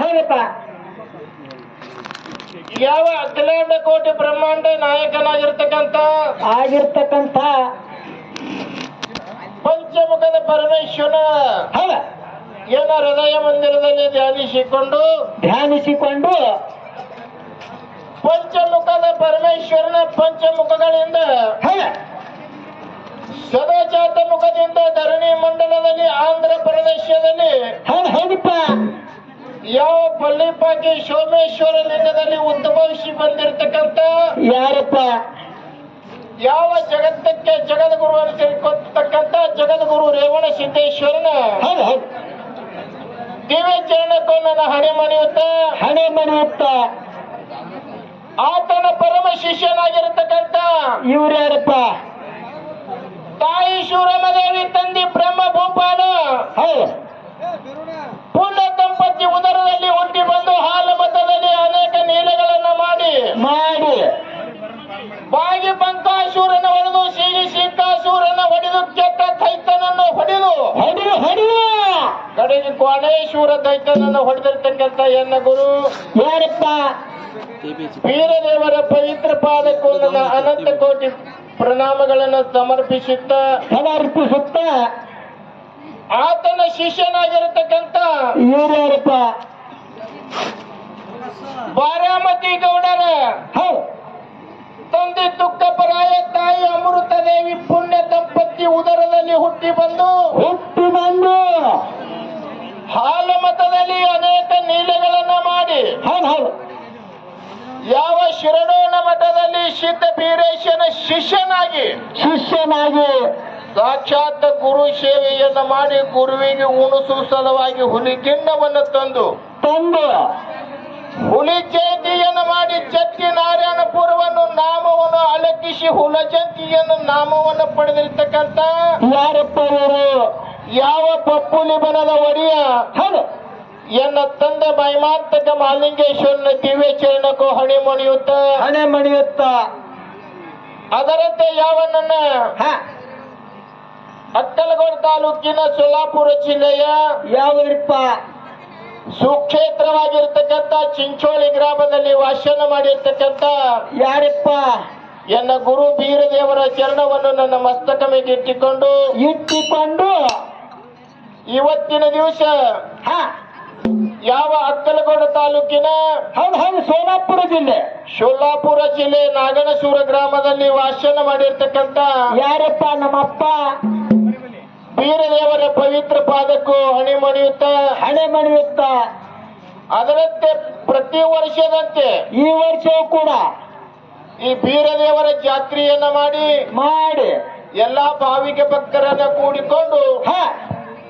ಹೌದಪ್ಪ. ಯಾವ ಅಖಿಲಾಂಡ ಕೋಟಿ ಬ್ರಹ್ಮಾಂಡ ನಾಯಕನಾಗಿರ್ತಕ್ಕಂಥ ಪಂಚಮುಖದ ಪರಮೇಶ್ವರ ಹೌದ ಏನ ಹೃದಯ ಮಂದಿರದಲ್ಲಿ ಧ್ಯಾನಿಸಿಕೊಂಡು ಪಂಚಮುಖದ ಪರಮೇಶ್ವರನ ಪಂಚಮುಖಗಳಿಂದ ಸದಾಚಾತ ಮುಖದಿಂದ ಧರಣಿ ಮಂಡಲದಲ್ಲಿ ಆಂಧ್ರ ಪ್ರದೇಶದಲ್ಲಿ ಹೌದಪ್ಪ. ಯಾವ ಪಲ್ಲಿಪಾಕಿ ಸೋಮೇಶ್ವರ ಲಿಂಗದಲ್ಲಿ ಉದ್ಭವಿಸಿ ಬಂದಿರತಕ್ಕಂತ ಯಾರಪ್ಪ? ಯಾವ ಜಗತ್ತಕ್ಕೆ ಜಗದ್ಗುರು ಅನಿಸಿರ್ತಕ್ಕಂಥ ಜಗದ್ಗುರು ರೇವಣ ಸಿದ್ದೇಶ್ವರನ ದಿವ್ಯ ಚರಣಕ್ಕೂ ನನ್ನ ಹಣೆ ಮಣಿಯುತ್ತ ಆತನ ಪರಮ ಶಿಷ್ಯನಾಗಿರತಕ್ಕಂಥ ಇವ್ರು ಯಾರಪ್ಪ? ತಾಯಿ ಶಿವರಾಮದೇವಿ ತಂದೆ ಬ್ರಹ್ಮ ಭೂಪಾಲ ಪೂರ್ಣ ದಂಪತಿ ಉದರದಲ್ಲಿ ಹುಟ್ಟಿ ಬಂದು ಹಾಲು ಮತದಲ್ಲಿ ಅನೇಕ ನೀಲೆಗಳನ್ನ ಮಾಡಿ ಬಾಗಿ ಬಂಕಾಸೂರನ ಹೊಡೆದು ಶೀಕಾಸೂರನ ಹೊಡೆದು ಕೆಟ್ಟ ದೈತ್ಯನನ್ನು ಹೊಡೆದು ಕಡೆಗೆ ಕೋಣೇಶ್ವರ ದೈತ್ಯನನ್ನು ಹೊಡೆದಿರ್ತಕ್ಕಂಥ ಎನ್ನ ಗುರು ಯಾರಪ್ಪ? ವೀರದೇವರ ಪವಿತ್ರ ಪಾದಕ್ಕೂ ನನ್ನ ಅನಂತ ಕೋಟಿ ಪ್ರಣಾಮಗಳನ್ನು ಸಮರ್ಪಿಸುತ್ತ ಆತನ ಶಿಷ್ಯನಾಗಿರತಕ್ಕಂಥ ಯಾರಪ್ಪ? ಬಾರಾಮತಿ ಗೌಡರ ತಂದೆ ತುಕ್ಕಪರಾಯ ತಾಯಿ ಅಮೃತ ದೇವಿ ಪುಣ್ಯ ದಂಪತಿ ಉದರದಲ್ಲಿ ಹುಟ್ಟಿ ಬಂದು ಹಾಲು ಮತದಲ್ಲಿ ಅನೇಕ ನೀಲೆಗಳನ್ನ ಮಾಡಿ ಯಾವ ಶಿರಡೋನ ಮಠದಲ್ಲಿ ಸಿದ್ಧ ಬೀರೇಶನ ಶಿಷ್ಯನಾಗಿ ಸಾಕ್ಷಾತ್ ಗುರು ಸೇವೆಯನ್ನು ಮಾಡಿ ಗುರುವಿಗೆ ಉಣಿಸು ಸಲುವಾಗಿ ಹುಲಿಗಿಣ್ಣವನ್ನು ತಂದು ಹುಲಿ ಜಯಂತಿಯನ್ನು ಮಾಡಿ ಜತ್ತಿ ನಾರಾಯಣಪುರವನ್ನು ನಾಮವನ್ನು ಅಲಕಿಸಿ ಹುಲಜಂತಿಯನ್ನು ನಾಮವನ್ನು ಪಡೆದಿರ್ತಕ್ಕಂಥ ಯಾರಪ್ಪ ಇವರು? ಯಾವ ಪಪ್ಪುಲಿ ಬನದ ಒಡೆಯ ಎನ್ನ ತಂದೆ ಮಹಿಮಾಂತಕ ಮಹಾಲಿಂಗೇಶ್ವರನ ದಿವ್ಯ ಚರಣಕ್ಕೂ ಹಣೆ ಮಣಿಯುತ್ತ ಅದರಂತೆ ಯಾವ ನನ್ನ ಅಕ್ಕಲಗೋಡು ತಾಲೂಕಿನ ಸೊಲ್ಲಾಪುರ ಜಿಲ್ಲೆಯ ಯಾವ್ದಪ್ಪ? ಸುಕ್ಷೇತ್ರವಾಗಿರ್ತಕ್ಕಂಥ ಚಿಂಚೋಳಿ ಗ್ರಾಮದಲ್ಲಿ ವಾಸನ ಮಾಡಿರ್ತಕ್ಕಂಥ ಯಾರಪ್ಪ? ಎನ್ನ ಗುರು ಬೀರದೇವರ ಚರಣವನ್ನು ನನ್ನ ಮಸ್ತಕ ಮೇಲೆ ಇಟ್ಟಿಕೊಂಡು ಇವತ್ತಿನ ದಿವಸ ಯಾವ ಅಕ್ಕಲಗೋಡು ತಾಲೂಕಿನ ಸೊಲ್ಲಾಪುರ ಜಿಲ್ಲೆ ನಾಗಣಸೂರ ಗ್ರಾಮದಲ್ಲಿ ವಾಸನ ಮಾಡಿರ್ತಕ್ಕಂಥ ಯಾರಪ್ಪ? ನಮ್ಮಪ್ಪ ಬೀರದೇವರ ಪವಿತ್ರ ಪಾದಕ್ಕೂ ಹಣೆ ಮಣಿಯುತ್ತ ಅದರಂತೆ ಪ್ರತಿ ವರ್ಷದಂತೆ ಈ ವರ್ಷವೂ ಕೂಡ ಈ ಬೀರದೇವರ ಜಾತ್ರೆಯನ್ನ ಮಾಡಿ ಎಲ್ಲಾ ಭಾವಿಕ ಭಕ್ತರನ್ನ ಕೂಡಿಕೊಂಡು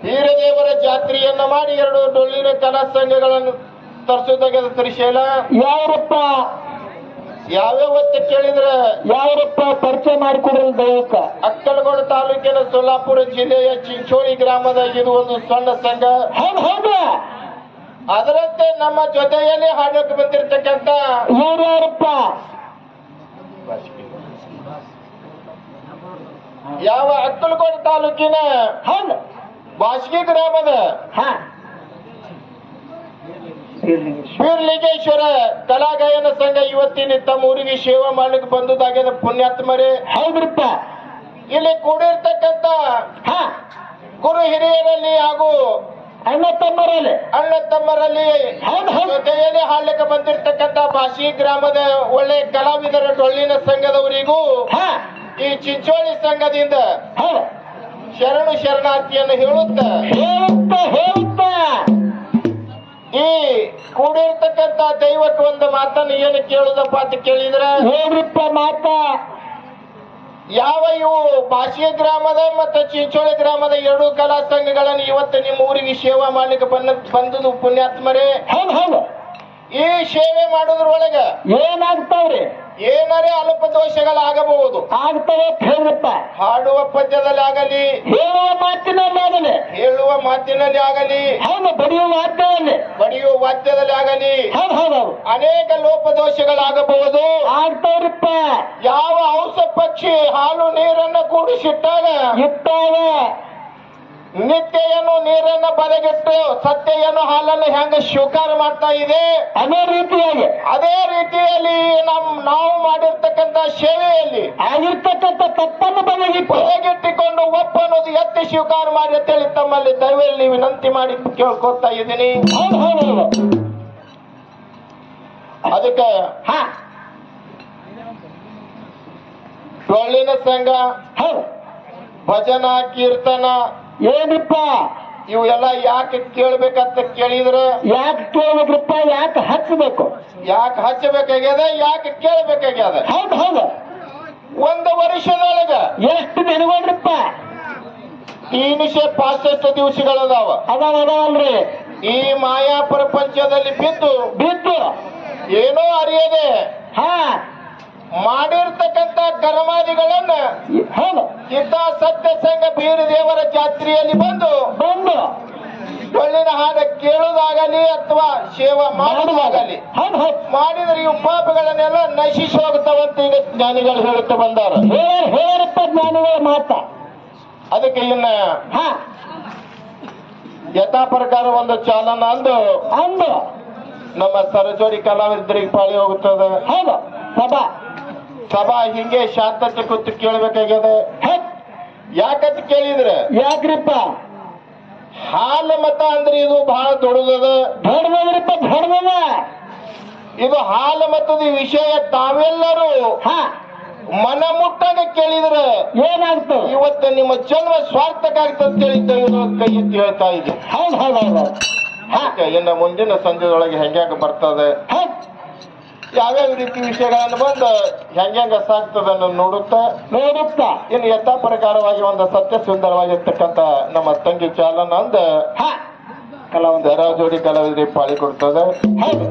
ಬೀರದೇವರ ಜಾತ್ರೆಯನ್ನ ಮಾಡಿ 2 ಡೊಳ್ಳಿನ ಕಲಾ ಸಂಘಗಳನ್ನು ತರಿಸುವುದಾಗದ ತ್ರಿಶೈಲ. ಯಾರಪ್ಪ? ಯಾವ್ಯಾವ ಕೇಳಿದ್ರ ಯಾರಪ್ಪ ಪರಿಚಯ ಮಾಡಿಕೊಡ್ರಿ ದಯಕ್ಕ? ಅಕ್ಕಲಗೋಡು ತಾಲೂಕಿನ ಸೊಲ್ಲಾಪುರ ಜಿಲ್ಲೆಯ ಚಿಂಚೋಳಿ ಗ್ರಾಮದ ಇದು ಒಂದು ಸಣ್ಣ ಸಂಘ. ಅದರಂತೆ ನಮ್ಮ ಜೊತೆಯಲ್ಲಿ ಹಾಡಕ್ಕೆ ಬಂದಿರತಕ್ಕಂತ ಯಾರಪ್ಪ? ಯಾವ ಅಕ್ಕಲಗೋಡು ತಾಲೂಕಿನ ಬಾಸ್ಗಿ ಗ್ರಾಮದ ಬೀರ್ಲಿಂಗೇಶ್ವರ ಕಲಾಗಾಯನ ಸಂಘ ಇವತ್ತಿನ ತಮ್ಮ ಊರಿಗೆ ಸೇವಾ ಮಾಡ್ಲಿಕ್ಕೆ ಬಂದುದಾಗ್ಯದ ಪುಣ್ಯಾತ್ಮರೇ. ಹೌದ್ರಪ್ಪ. ಇಲ್ಲಿ ಕೂಡಿರ್ತಕ್ಕಂಥ ಗುರು ಹಿರಿಯರಲ್ಲಿ ಹಾಗೂ ಅಣ್ಣ ತಮ್ಮರಲ್ಲಿ ಜೊತೆಯಲ್ಲಿ ಹಾಡ್ಲಿಕ್ಕೆ ಬಂದಿರತಕ್ಕಂಥ ಬಾಸಿ ಗ್ರಾಮದ ಒಳ್ಳೆ ಕಲಾವಿದರ ಡೊಳ್ಳಿನ ಸಂಘದವರಿಗೂ ಈ ಚಿಂಚೋಳಿ ಸಂಘದಿಂದ ಶರಣಾರ್ಥಿಯನ್ನು ಹೇಳುತ್ತ ಈ ಕೂಡಿರ್ತಕ್ಕಂಥ ದೈವಕ್ಕೆ ಒಂದು ಮಾತನ್ನು ಏನು ಕೇಳುದಪ್ಪ ಅಂತ ಕೇಳಿದ್ರ ಯಾವ ಇವು ಬಾಸಿಯ ಗ್ರಾಮದ ಮತ್ತು ಚಿಂಚೋಳಿ ಗ್ರಾಮದ 2 ಕಲಾ ಸಂಘಗಳನ್ನು ಇವತ್ತು ನಿಮ್ಮ ಊರಿಗೆ ಸೇವಾ ಮಾಡ್ಲಿಕ್ಕೆ ಬಂದದು ಪುಣ್ಯಾತ್ಮರೇ. ಈ ಸೇವೆ ಮಾಡೋದ್ರೊಳಗ ಏನಾಗ್ತಾವ್ರಿ? ಏನಾರೇ ಅಲ್ಪ ದೋಷಗಳಾಗಬಹುದು. ಹಾಡುವ ಪದ್ಯದಲ್ಲಿ ಆಗಲಿ, ಹೇಳುವ ಮಾತಿನಲ್ಲಿ ಆಗಲಿ, ಬಡಿಯುವ ವಾದ್ಯದಲ್ಲಿ ಆಗಲಿ ಅನೇಕ ಲೋಪದೋಷಗಳಾಗಬಹುದು. ಯಾವ ಹಂಸ ಪಕ್ಷಿ ಹಾಲು ನೀರನ್ನು ಕೂಡಿಸಿಟ್ಟಾಗ ನಿತ್ಯ ಏನು ನೀರನ್ನ ಬದಗಿಟ್ಟು ಸತ್ಯ ಏನು ಹಾಲನ್ನು ಹೆಂಗ ಸ್ವೀಕಾರ ಮಾಡ್ತಾ ಇದೆ, ಅದೇ ರೀತಿಯಾಗಿ ಅದೇ ರೀತಿಯಲ್ಲಿ ನಾವು ಮಾಡಿರ್ತಕ್ಕಂಥ ಸೇವೆಯಲ್ಲಿ ಆಗಿರ್ತಕ್ಕಂಥ ತಪ್ಪನ್ನು ಬಗೆಗಿಟ್ಟು ಬದಗಿಟ್ಟಿಕೊಂಡು ಒಪ್ಪನ್ನೋದು ಎತ್ತಿ ಸ್ವೀಕಾರ ಮಾಡಿ ಅಂತೇಳಿ ತಮ್ಮಲ್ಲಿ ದಯವಿಲ್ಲಿ ವಿನಂತಿ ಮಾಡಿ ಕೇಳ್ಕೊತಾ ಇದ್ದೀನಿ. ಹೌದು ಹೌದು ಹೌದು. ಅದಕ್ಕೆ ಹಾ ಡೊಳ್ಳಿನ ಸಂಘ, ಹೌದು. ಭಜನ, ಕೀರ್ತನ ಏನಿಪ್ಪ ಇವು ಎಲ್ಲ ಯಾಕೆ ಕೇಳ್ಬೇಕಂತ ಕೇಳಿದ್ರೆ, ಯಾಕೆ ಕೇಳ್ಬೇಕ್ರಪ್ಪ, ಯಾಕೆ ಹಚ್ಚಬೇಕು, ಯಾಕೆ ಹಚ್ಚಬೇಕಾಗ್ಯದ, ಯಾಕೆ ಕೇಳ್ಬೇಕಾಗ್ಯದ. ಹೌದು ಹೌದು. ಒಂದು ವರ್ಷದೊಳಗ ಎಷ್ಟು ದಿನಗಳ್ರಪ್ಪ? 365 ದಿವಸಗಳದಾವ. ಅದಾವಲ್ರಿ. ಈ ಮಾಯಾ ಪ್ರಪಂಚದಲ್ಲಿ ಬಿದ್ದು ಬಿದ್ದು ಏನೋ ಅರಿಯದೆ ಹಾ ಮಾಡಿರ್ತಕ್ಕಂಥ ಕರ್ಮಾದಿಗಳನ್ನ ಹೌದು ಇಂಥ ಸತ್ಯ ಸಂಘ ಬೀರ ದೇವರ ಜಾತ್ರೆಯಲ್ಲಿ ಬಂದು ಬಂದು ಡೊಳ್ಳಿನ ಹಾಡ ಕೇಳುವುದಾಗಲಿ ಅಥವಾ ಸೇವಾ ಮಾಡುವುದಾಗಲಿ ಹೌದು ಹೌದು ಮಾಡಿದ್ರೆ ಇವು ಪಾಪಗಳನ್ನೆಲ್ಲ ನಶಿಸಿ ಹೋಗ್ತಾವಂತ ಈಗ ಜ್ಞಾನಿಗಳು ಹೇಳುತ್ತಾ ಬಂದಾರ. ಹೇಳಪ್ಪ ಜ್ಞಾನಿಗಳ ಮಾತ. ಅದಕ್ಕೆ ಇನ್ನ ಹಾ ಯಥಾ ಪ್ರಕಾರ ಒಂದು ಚಾಲನ ಅಂದು ಅಂದು ನಮ್ಮ ಸರಜೋಡಿ ಕಲಾವಿದರಿಗೆ ಪಾಳಿ ಹೋಗುತ್ತದೆ. ಹೌದು. ಸಭಾ ಸಭಾ ಹಿಂಗೆ ಶಾಂತತೆ ಕೂತು ಕೇಳಬೇಕಾಗ್ಯದ. ಯಾಕಂತ ಕೇಳಿದ್ರೆ, ಯಾಕ್ರಿಪ್ಪ? ಹಾಲು ಮತ ಅಂದ್ರೆ ಇದು ಬಹಳ ದೊಡ್ಡದದ. ದೊಡ್ಡದ್ರಿಪ್ಪ, ದೊಡ್ಡದ. ಇದು ಹಾಲು ಮತದ ವಿಷಯ ತಾವೆಲ್ಲರೂ ಹಾ ಮನ ಮುಟ್ಟಾಗ ಕೇಳಿದ್ರೆ ಏನಾಗ್ತದೆ? ಇವತ್ತು ನಿಮ್ಮ ಜನ್ಮ ಸ್ವಾರ್ಥಕ್ಕಾಗ್ತದೆ ಕೈ ಎತ್ತಿ ಹೇಳ್ತಾ ಇದೆ. ಹೌದು ಹೌದು ಹೌದು. ಹಾ ಇನ್ನು ಮುಂದಿನ ಸಂಜೆದೊಳಗೆ ಹೆಂಗ್ಯಾಂಗ ಬರ್ತದೆ, ಯಾವ್ಯಾವ ರೀತಿ ವಿಷಯಗಳನ್ನು ಬಂದು ಹೆಂಗ್ಯಾಂಗ ಸಾಗ್ತದೆ ನೋಡುತ್ತಾ ಇನ್ನು ಯಥಾ ಪ್ರಕಾರವಾಗಿ ಒಂದು ಸತ್ಯ ಸುಂದರವಾಗಿರ್ತಕ್ಕಂಥ ನಮ್ಮ ತಂಗಿ ಚಾಲನ ಅಂದ ಕಲಾವಿದ ಜೋಡಿ ಕಲಾವಿದರಿಗೆ ಪಾಳಿ ಕೊಡ್ತದೆ. ಹೌದು.